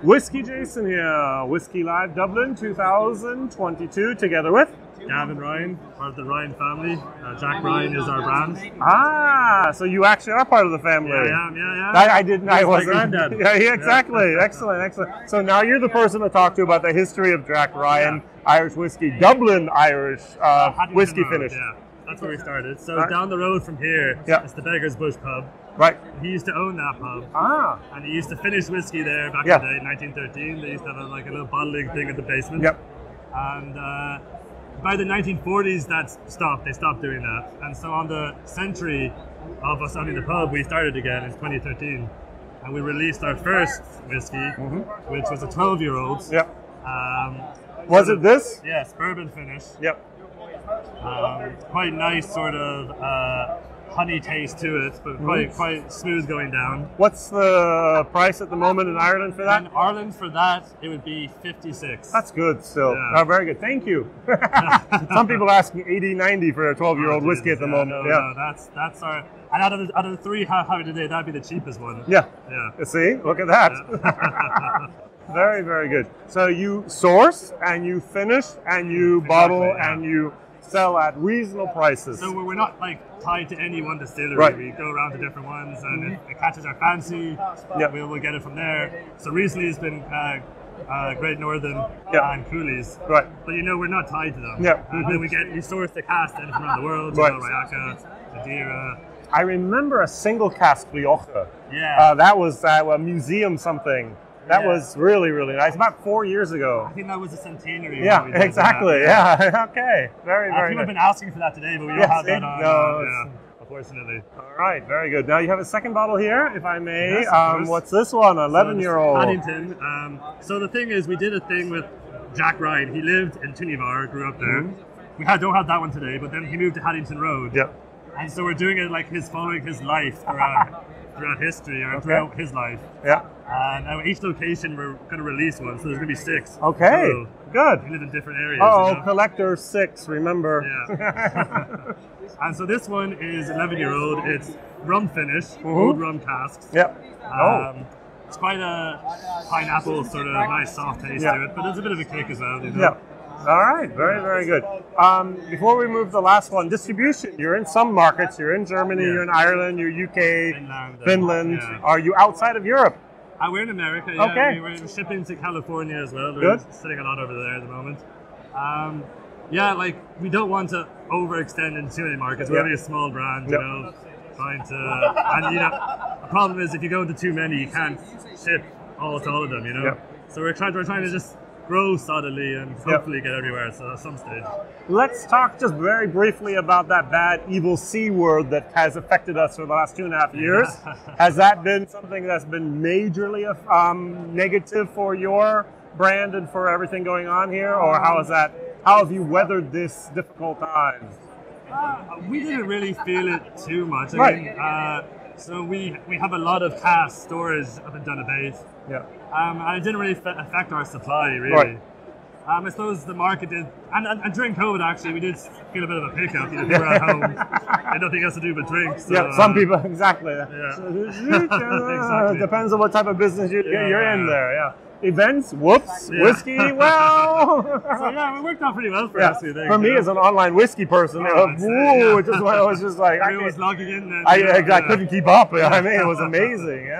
WhiskyJason here, Whiskey Live Dublin 2022, together with Gavin Ryan, part of the Ryan family. Jack Ryan is our brand. Ah, so you actually are part of the family. Yeah, I am, yeah. I didn't, I wasn't. My granddad. Yeah, exactly. Yeah. Excellent. So now you're the person to talk to about the history of Jack Ryan, Irish whiskey, Dublin Irish whiskey finish. Yeah, that's where we started. So down the road from here, it's the Beggar's Bush pub. Right. He used to own that pub. Ah. And he used to finish whiskey there back in the day, 1913. They used to have a little bottling thing in the basement. Yep. And by the 1940s, that stopped. They stopped doing that. And so on the century of us owning the pub, we started again in 2013. And we released our first whiskey, which was a 12-year-old. Yep. Was it this? Yes, bourbon finish. Yep. Quite nice sort of honey taste to it, but quite smooth going down. What's the price at the moment in Ireland for that? In Ireland for that, it would be 56. That's good still. Yeah. Oh, very good. Thank you. Some people are asking 80, 90 for a 12-year-old whiskey at the moment. No, that's our... And out of the three how today, that'd be the cheapest one. Yeah. Yeah. See? Look at that. Yeah. Very, very good. So you source and you finish and you bottle and you sell at reasonable prices. So we're not tied to any one distillery. Right. We go around to different ones, and if it catches our fancy, we'll get it from there. So recently it's been Great Northern and Cooley's. Right. But we're not tied to them. Yeah. And then we source the cask in from around the world. Rioja, Madeira. I remember a single cask Rioja. Yeah. That was a museum something. That was really, really nice. About 4 years ago. I think that was a centenary. Yeah, exactly. Yeah. Okay. Very, very People nice. have been asking for that today, but we don't have that on. Unfortunately. All right. Very good. Now you have a second bottle here, if I may. Yes, what's this one? 11-year-old. Paddington. So the thing is, we did a thing with Jack Ryan. He lived in Tunivar, grew up there. We don't have that one today, but then he moved to Haddington Road. Yep. And so we're doing it following his life throughout history, or throughout his life. Yeah. And each location we're going to release one, so there's going to be 6. Okay, so good. We live in different areas. Collector 6, remember. Yeah. And so this one is 11-year-old. It's rum finish, old rum casks. Yep. It's quite a pineapple sort of nice soft taste to it, but there's a bit of a kick as well. Yeah. All right, very, very good. Before we move to the last one, distribution. You're in some markets. You're in Germany, you're in Ireland, you're UK, Finland. Are you outside of Europe? We're in America, Okay. We're shipping to California as well. Good. We're sitting a lot over there at the moment. We don't want to overextend into too many markets. We're only a small brand, trying to... And, the problem is if you go into too many, you can't ship to all of them, So we're trying to just grow solidly and hopefully get everywhere at some stage. Let's talk just very briefly about that bad, evil C word that has affected us for the last 2.5 years. Has that been something that's been majorly negative for your brand and for everything going on here, or how have you weathered this difficult time? We didn't really feel it too much. I mean, so we have a lot of cask storage up in Donabate. Yeah. And it didn't really affect our supply, really. Right. I suppose the market did, and during COVID actually, we did feel a bit of a pickup. People were at home, had nothing else to do but drink. So, some people, exactly. Exactly. Depends on what type of business you're in there, Events, whiskey, well. So it worked out pretty well for us. For me as an online whiskey person, it was just like I was logging in then. I couldn't keep up. It was amazing.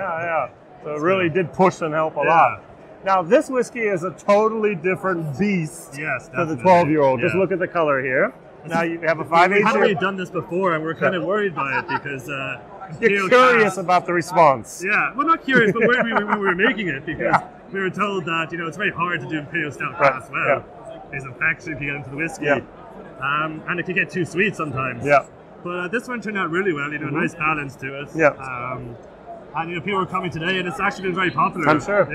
So it really did push and help a lot. Now this whiskey is a totally different beast for the 12-year-old. Just look at the color here. Now you have a 5/8. We hadn't really done this before, and we're kind of worried by it because you're curious about the response. Yeah, well, not curious, but when we were making it, because we were told that it's very hard to do imperial stout cask well. There's infection if you get into the whiskey, and it can get too sweet sometimes. But this one turned out really well. A nice balance to it. And people were coming today, and it's actually been very popular. I'm sure.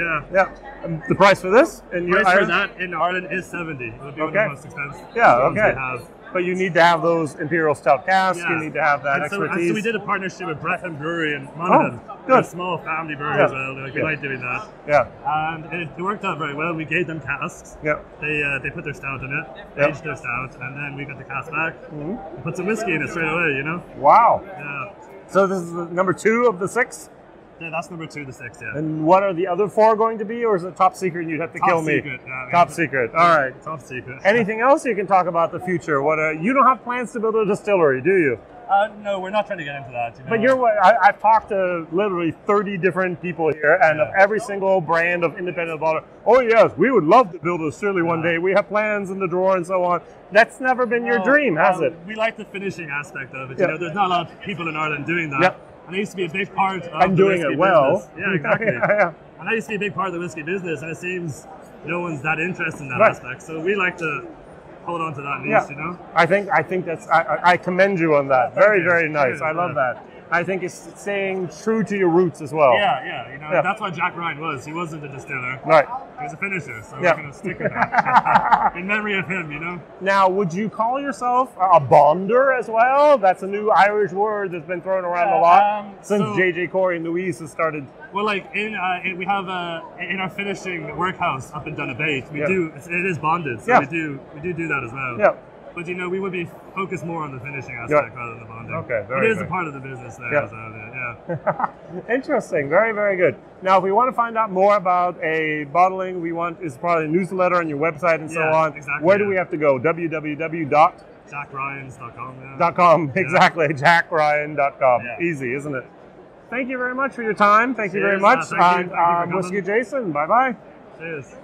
And the price for this in Ireland? For that in Ireland is 70. It would be one of the most expensive. But you need to have those imperial stout casks. You need to have that expertise. So we did a partnership with Brechin Brewery in Monaghan. A small family brewery as well. They like doing that. And it worked out very well. We gave them casks. They put their stout in it, aged their stout, and then we got the cask back. Put some whiskey in it straight away. Wow. Yeah. So this is the number 2 of the 6. Yeah, that's number 2 to 6, yeah. And what are the other 4 going to be, or is it top secret and you'd have to kill me? Secret, yeah, top secret, all right. Top secret. Anything else you can talk about the future? You don't have plans to build a distillery, do you? No, we're not trying to get into that. But I've talked to literally 30 different people here, and of every single brand of independent bottler. Oh yes, we would love to build a distillery one day. We have plans in the drawer and so on. That's never been your dream, has it? We like the finishing aspect of it. You know, there's not a lot of people in Ireland doing that. Yep. And it used to be a big part of and the doing whiskey it well. business. Yeah, exactly. And that used to be a big part of the whiskey business, and it seems no one's that interested in that aspect. So we like to hold on to that niche, you know? I think that's, I commend you on that. Very, very nice. I love that. I think it's staying true to your roots as well. Yeah, you know, that's what Jack Ryan was. He wasn't a distiller. Right. He was a finisher, so we're going to stick with that. In memory of him, you know? Now, would you call yourself a bonder as well? That's a new Irish word that's been thrown around a lot since J.J. Corey and Louise has started. Well, like, we have in our finishing workhouse up in Dunabate, it is bonded, so we do that as well. Yeah. But, you know, we would be focused more on the finishing aspect rather than the bonding. Okay, it is a part of the business there as well, Interesting, very, very good. Now, if we want to find out more about a bottling, is probably a newsletter on your website and so on. Exactly, Where do we have to go? www.jackryans.com. .com, exactly, jackryan.com. Easy, isn't it? Thank you very much for your time. Thank you very much. Thank you for Whiskey Jason, bye-bye. Cheers.